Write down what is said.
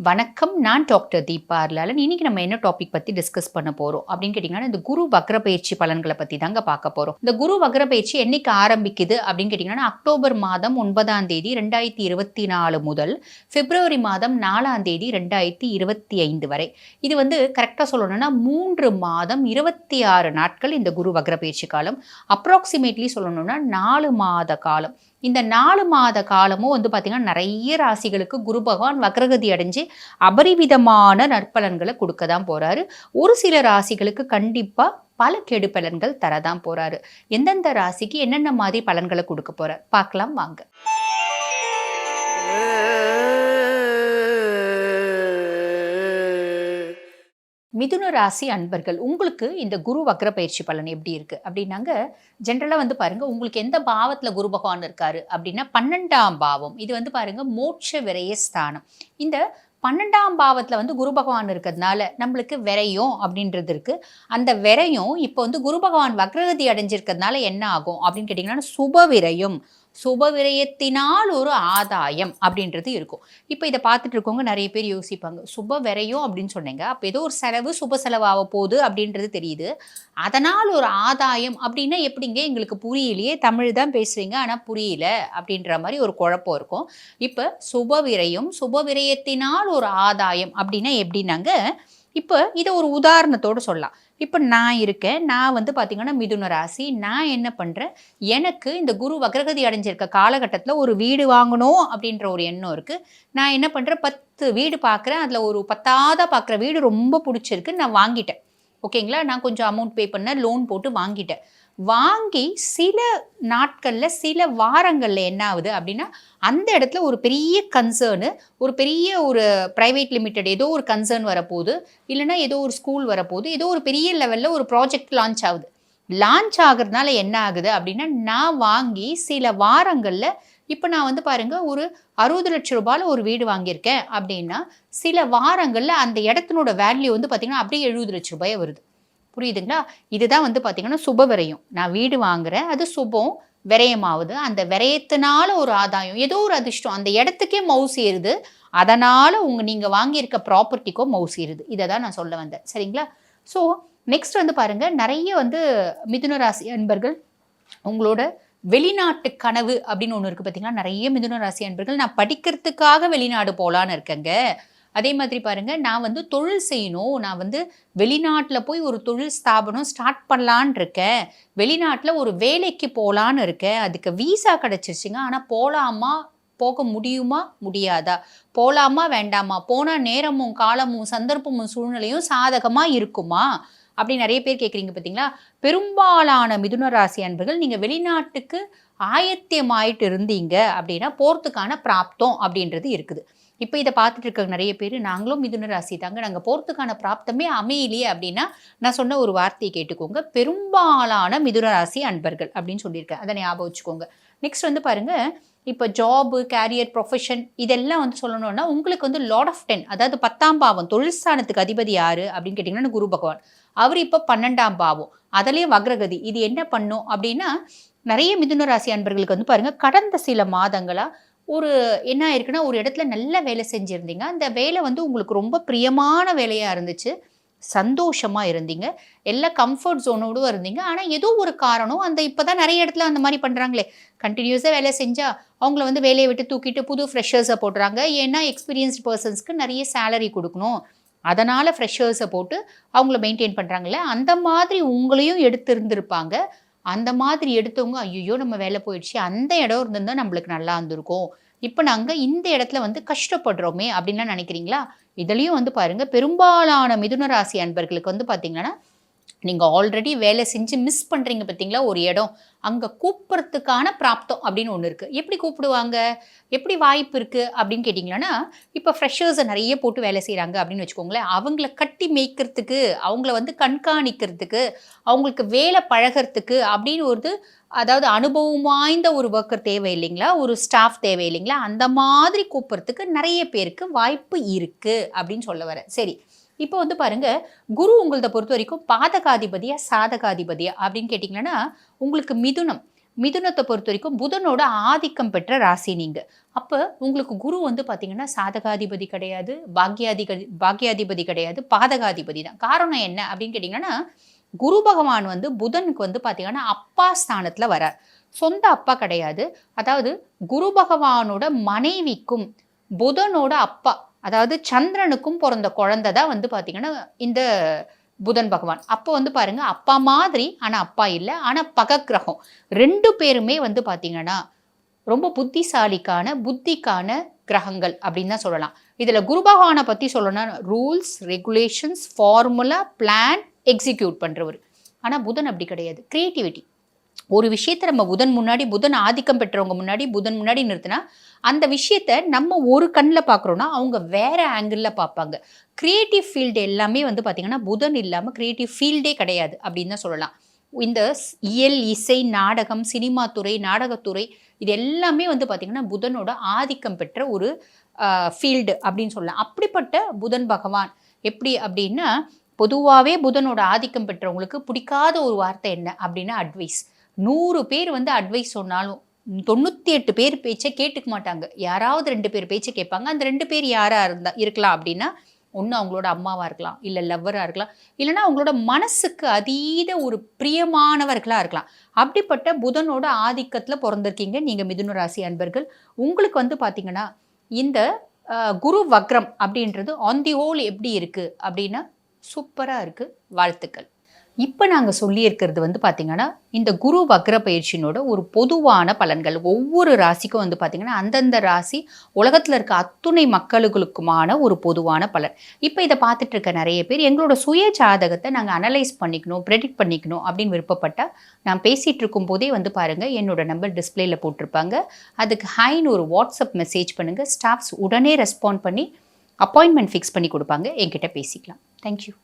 வணக்கம். நான் டாக்டர் தீபா அர்லாலன். இன்னைக்கு நம்ம என்ன டாபிக் பத்தி டிஸ்கஸ் பண்ண போறோம் அப்படின்னு கேட்டீங்கன்னா, இந்த குரு வக்ர பயிற்சி பலன்களை பத்தி தாங்க பார்க்க போறோம். இந்த குரு வக்ர பயிற்சி என்னைக்கு ஆரம்பிக்குது அப்படின்னு கேட்டீங்கன்னா, அக்டோபர் மாதம் 9ஆம் தேதி 2024 முதல் பிப்ரவரி மாதம் 4ஆம் தேதி 2025 வரை. இது கரெக்டா சொல்லணும்னா 3 மாதம் 26 நாட்கள் இந்த குரு வக்ர பயிற்சி காலம். அப்ராக்சிமேட்லி சொல்லணும்னா 4 மாத காலம். இந்த 4 மாத காலமும் பார்த்தீங்கன்னா, நிறைய ராசிகளுக்கு குரு பகவான் வக்ரகதி அடைஞ்சு அபரிவிதமான நற்பலன்களை கொடுக்க தான் போறாரு. ஒரு சில ராசிகளுக்கு கண்டிப்பா பல கெடு பலன்கள் தரதான் போறாரு. எந்தெந்த ராசிக்கு என்னென்ன மாதிரி பலன்களை கொடுக்க போறார் பார்க்கலாம் வாங்க. மிதுன ராசி அன்பர்கள், உங்களுக்கு இந்த குரு வக்ர பயிற்சி பலன் எப்படி இருக்கு அப்படின்னாங்க, ஜென்ரலா பாருங்க, உங்களுக்கு எந்த பாவத்துல குரு பகவான் இருக்காரு அப்படின்னா 12ஆம் பாவம். இது பாருங்க மோட்ச விரய ஸ்தானம். இந்த 12ஆம் பாவத்துல குரு பகவான் இருக்கிறதுனால நம்மளுக்கு விரயம் அப்படின்றது இருக்கு. அந்த விரயம் இப்போ குரு பகவான் வக்ரகதி அடைஞ்சிருக்கிறதுனால என்ன ஆகும் அப்படின்னு கேட்டீங்கன்னா, சுப விரயம். சுப விரயத்தினால் ஒரு ஆதாயம் அப்படின்றது இருக்கும். இப்போ இதை பார்த்துட்டு இருக்கவங்க நிறைய பேர் யோசிப்பாங்க, சுப விரயம் அப்படின்னு சொன்னீங்க, அப்போ ஏதோ ஒரு செலவு சுப செலவாக போகுது அப்படின்றது தெரியுது. அதனால் ஒரு ஆதாயம் அப்படின்னா எப்படிங்க, எங்களுக்கு புரியலையே, தமிழ் தான் பேசுறீங்க ஆனால் புரியல அப்படின்ற மாதிரி ஒரு குழப்பம் இருக்கும். இப்போ சுப விரயம், சுப விரயத்தினால் ஒரு ஆதாயம் அப்படின்னா எப்படின்னாங்க, இப்போ இதை ஒரு உதாரணத்தோடு சொல்லலாம். இப்போ நான் இருக்கேன், நான் பார்த்தீங்கன்னா மிதுன ராசி. நான் என்ன பண்ணுறேன், எனக்கு இந்த குரு வக்ரகதி அடைஞ்சிருக்க காலகட்டத்தில் ஒரு வீடு வாங்கணும் அப்படின்ற ஒரு எண்ணம் இருக்குது. நான் என்ன பண்ணுறேன், 10 வீடு பார்க்குறேன். அதில் ஒரு 10ஆவதா பார்க்குற வீடு ரொம்ப பிடிச்சிருக்கு, நான் வாங்கிட்டேன். ஓகேங்களா, நான் கொஞ்சம் அமௌண்ட் பே பண்ணேன், லோன் போட்டு வாங்கிட்டேன். வாங்கி சில நாட்களில் சில வாரங்களில் என்ன ஆகுது அப்படின்னா, அந்த இடத்துல ஒரு பெரிய கன்சர்னு, ஒரு பெரிய ஒரு ப்ரைவேட் லிமிடெட் ஏதோ ஒரு கன்சர்ன் வரப்போகுது, இல்லைனா ஏதோ ஒரு ஸ்கூல் வரப்போகுது, ஏதோ ஒரு பெரிய லெவலில் ஒரு ப்ராஜெக்ட் லான்ச் ஆகுது. லான்ச் ஆகுறதுனால என்ன ஆகுது அப்படின்னா, நான் வாங்கி சில வாரங்களில், இப்போ நான் பாருங்க, ஒரு 60 லட்ச ரூபாயில் ஒரு வீடு வாங்கியிருக்கேன் அப்படின்னா, சில வாரங்களில் அந்த இடத்தினோட வேல்யூ பார்த்தீங்கன்னா அப்படியே 70 லட்ச ரூபாய் வருது. புரியுதுங்களா? இதுதான் பார்த்தீங்கன்னா சுப விரயம். நான் வீடு வாங்குறேன், அது சுபம், விரயமாகுது. அந்த விரயத்தினால ஒரு ஆதாயம், ஏதோ ஒரு அதிர்ஷ்டம், அந்த இடத்துக்கே மவுஸ் ஏறுது. அதனால நீங்க வாங்கியிருக்க ப்ராப்பர்ட்டிக்கோ மவுஸ் ஏறுது. இதை தான் நான் சொல்ல வந்தேன். சரிங்களா? ஸோ நெக்ஸ்ட் பாருங்க, நிறைய மிதுன ராசி அன்பர்கள், உங்களோட வெளிநாட்டு கனவு அப்படின்னு ஒன்று இருக்கு பார்த்தீங்களா? நிறைய மிதுன ராசி அன்பர்கள், நான் படிக்கிறதுக்காக வெளிநாடு போகலான்னு இருக்கேங்க. அதே மாதிரி பாருங்க, நான் தொழில் செய்யணும், நான் வெளிநாட்டில் போய் ஒரு தொழில் ஸ்தாபனம் ஸ்டார்ட் பண்ணலான் இருக்கேன், வெளிநாட்டில் ஒரு வேலைக்கு போகலான்னு இருக்கேன், அதுக்கு வீசா கிடச்சிருச்சுங்க, ஆனால் போகலாமா, போக முடியுமா முடியாதா, போகலாமா வேண்டாமா, போனால் நேரமும் காலமும் சந்தர்ப்பமும் சூழ்நிலையும் சாதகமாக இருக்குமா அப்படி நிறைய பேர் கேட்குறீங்க பார்த்தீங்களா? பெரும்பாலான மிதுன ராசி அன்பர்கள், நீங்கள் வெளிநாட்டுக்கு ஆயத்தியமாயிட்டு இருந்தீங்க அப்படின்னா போகிறதுக்கான பிராப்தம் அப்படின்றது இருக்குது. இப்போ இதை பார்த்துட்டு இருக்க நிறைய பேர், நாங்களும் மிதுன ராசி தாங்க, நாங்கள் போகிறதுக்கான பிராப்தமே அமையலையே அப்படின்னா, நான் சொன்ன ஒரு வார்த்தையை கேட்டுக்கோங்க, பெரும்பாலான மிதுன ராசி அன்பர்கள் அப்படின்னு சொல்லியிருக்கேன். அதை ஞாபகம் வச்சுக்கோங்க. நெக்ஸ்ட் பாருங்க, இப்போ ஜாபு, கேரியர், ப்ரொஃபஷன் இதெல்லாம் சொல்லணும்னா, உங்களுக்கு லார்ட் ஆஃப் 10, அதாவது 10ஆம் பாவம், தொழில் ஸ்தானத்துக்கு அதிபதி யாரு அப்படின்னு கேட்டிங்கன்னா குரு பகவான். அவர் இப்போ 12ஆம் பாவம், அதுலேயும் வக்ரகதி. இது என்ன பண்ணும் அப்படின்னா, நிறைய மிதுன ராசி அன்பர்களுக்கு பாருங்க, கடந்த சில மாதங்களா ஒரு என்ன ஆயிருக்குன்னா, ஒரு இடத்துல நல்ல வேலை செஞ்சுருந்தீங்க. அந்த வேலை உங்களுக்கு ரொம்ப பிரியமான வேலையாக இருந்துச்சு. சந்தோஷமா இருந்தீங்க. எல்லா கம்ஃபர்ட் ஜோனோடு இருந்தீங்க. ஆனால் ஏதோ ஒரு காரணம், அந்த இப்போ தான் நிறைய இடத்துல அந்த மாதிரி பண்ணுறாங்களே, கண்டினியூஸாக வேலை செஞ்சால் அவங்கள வேலையை விட்டு தூக்கிட்டு புது ஃப்ரெஷர்ஸை போடுறாங்க. ஏன்னா எக்ஸ்பீரியன்ஸ்டு பர்சன்ஸ்க்கு நிறைய சேலரி கொடுக்கணும், அதனால் ஃப்ரெஷர்ஸை போட்டு அவங்கள மெயின்டைன் பண்ணுறாங்களே, அந்த மாதிரி உங்களையும் எடுத்திருந்திருப்பாங்க. அந்த மாதிரி எடுத்தவங்க, ஐயோ நம்ம வேலை போயிடுச்சு, அந்த இடம் இருந்திருந்தா நம்மளுக்கு நல்லா இருந்திருக்கும், இப்போ நாங்கள் இந்த இடத்துல கஷ்டப்படுறோமே அப்படின்லாம் நினைக்கிறீங்களா? இதுலேயும் பாருங்க, பெரும்பாலான மிதுன ராசி அன்பர்களுக்கு பார்த்தீங்கன்னா, நீங்கள் ஆல்ரெடி வேலை செஞ்சு மிஸ் பண்ணுறீங்க பார்த்தீங்களா ஒரு இடம், அங்கே கூப்பிட்றதுக்கான பிராப்தம் அப்படின்னு ஒன்று இருக்குது. எப்படி கூப்பிடுவாங்க, எப்படி வாய்ப்பு இருக்குது அப்படின்னு கேட்டிங்கன்னா, இப்போ ஃப்ரெஷர்ஸை நிறைய போட்டு வேலை செய்கிறாங்க அப்படின்னு வச்சுக்கோங்களேன், அவங்கள கட்டி மேய்க்கிறதுக்கு, அவங்கள கண்காணிக்கிறதுக்கு, அவங்களுக்கு வேலை பழகிறதுக்கு அப்படின்னு அதாவது அனுபவம் வாய்ந்த ஒரு ஒர்க்கர் தேவை இல்லைங்களா, ஒரு ஸ்டாஃப் தேவை இல்லைங்களா, அந்த மாதிரி கூப்பிட்றதுக்கு நிறைய பேருக்கு வாய்ப்பு இருக்குது அப்படின்னு சொல்ல வரேன். சரி, இப்போ பாருங்க, குரு உங்களத பொறுத்த வரைக்கும் பாதகாதிபதியா சாதகாதிபதியா அப்படின்னு கேட்டிங்கன்னா, உங்களுக்கு மிதுனம். மிதுனத்தை பொறுத்த வரைக்கும் புதனோட ஆதிக்கம் பெற்ற ராசி நீங்க. அப்ப உங்களுக்கு குரு வந்து பார்த்தீங்கன்னா, சாதகாதிபதி கிடையாது, பாக்கியாதிபதி கிடையாது, பாதகாதிபதி தான். காரணம் என்ன அப்படின்னு கேட்டீங்கன்னா, குரு பகவான் வந்து புதனுக்கு வந்து பார்த்தீங்கன்னா, அப்பா ஸ்தானத்துல வரார். சொந்த அப்பா கிடையாது. அதாவது குரு பகவானோட மனைவிக்கும் புதனோட அப்பா, அதாவது சந்திரனுக்கும் பிறந்த குழந்தை தான் வந்து பார்த்தீங்கன்னா, இந்த புதன் பகவான். அப்போ வந்து பாருங்க, அப்பா மாதிரி ஆனா அப்பா இல்ல. ஆனா பகக்கிரகம். 2 பேருமே வந்து பார்த்தீங்கன்னா, ரொம்ப புத்திக்கான கிரகங்கள் அப்படின்னு தான் சொல்லலாம். இதுல குரு பகவான பத்தி சொல்லணும்னா rules, regulations, formula, plan, execute பண்றவரு. ஆனா புதன் அப்படி கிடையாது. கிரியேட்டிவிட்டி. ஒரு விஷயத்த நம்ம புதன் ஆதிக்கம் பெற்றவங்க புதன் முன்னாடி நிறுத்தினா, அந்த விஷயத்த நம்ம ஒரு கண்ல பார்க்குறோம்னா, அவங்க வேற ஆங்கிள்ல பார்ப்பாங்க. கிரியேட்டிவ் ஃபீல்டு எல்லாமே வந்து பார்த்தீங்கன்னா, புதன் இல்லாம கிரியேட்டிவ் ஃபீல்டே கிடையாது அப்படின்னு தான் சொல்லலாம். இந்த இயல், இசை, நாடகம், சினிமா துறை, நாடகத்துறை இது எல்லாமே வந்து பார்த்தீங்கன்னா, புதனோட ஆதிக்கம் பெற்ற ஒரு ஃபீல்டு அப்படின்னு சொல்லலாம். அப்படிப்பட்ட புதன் பகவான் எப்படி அப்படின்னா, பொதுவாவே புதனோட ஆதிக்கம் பெற்றவங்களுக்கு பிடிக்காத ஒரு வார்த்தை என்ன அப்படின்னா அட்வைஸ். 100 பேர் வந்து அட்வைஸ் சொன்னாலும் 98 பேர் பேச்ச கேட்டுக்க மாட்டாங்க. யாராவது 2 பேர் பேச்ச கேட்பாங்க. அந்த 2 பேர் யாரா இருக்கலாம் அப்படின்னா, ஒண்ணு அவங்களோட அம்மாவா இருக்கலாம், இல்ல லவ்வரா இருக்கலாம், இல்லன்னா அவங்களோட மனசுக்கு அதீத ஒரு பிரியமானவர்களா இருக்கலாம். அப்படிப்பட்ட புதனோட ஆதிக்கத்துல பொறந்திருக்கீங்க நீங்க மிதுன ராசி அன்பர்கள். உங்களுக்கு வந்து பார்த்தீங்கன்னா, இந்த குரு வக்ரம் அப்படின்றது ஆன் தி ஹோல் எப்படி இருக்கு அப்படின்னா, சூப்பரா இருக்கு. வாழ்த்துக்கள். இப்ப நாங்க சொல்லியிருக்கிறது வந்து பார்த்தீங்கன்னா, இந்த குரு வக்ர பயிற்சியினோட ஒரு பொதுவான பலன்கள். ஒவ்வொரு ராசிக்கும் வந்து பார்த்தீங்கன்னா, அந்தந்த ராசி உலகத்துல இருக்க அத்துணை மக்களுக்குமான ஒரு பொதுவான பலன். இப்ப இத பார்த்துட்டு இருக்க நெறைய பேர் எங்களோட சுய ஜாதகத்த நாங்க அனலைஸ் பண்ணிக்கணும், பிரெடிக்ட் பண்ணிக்கணும் அப்படின்னு விருப்பப்பட்டா, நான் பேசிட்டு இருக்கும்போதே வந்து பாருங்க, என்னோட நம்பர் டிஸ்ப்ளேல போட்டிருப்பாங்க. அதுக்கு ஹைன்னு ஒரு வாட்ஸ்அப் மெசேஜ் பண்ணுங்க. ஸ்டாஃப்ஸ் உடனே ரெஸ்பாண்ட் பண்ணி அப்பாயின்ட்மென்ட் ஃபிக்ஸ் பண்ணி குடுப்பாங்க. என்கிட்ட பேசிக்கலாம். Thank you.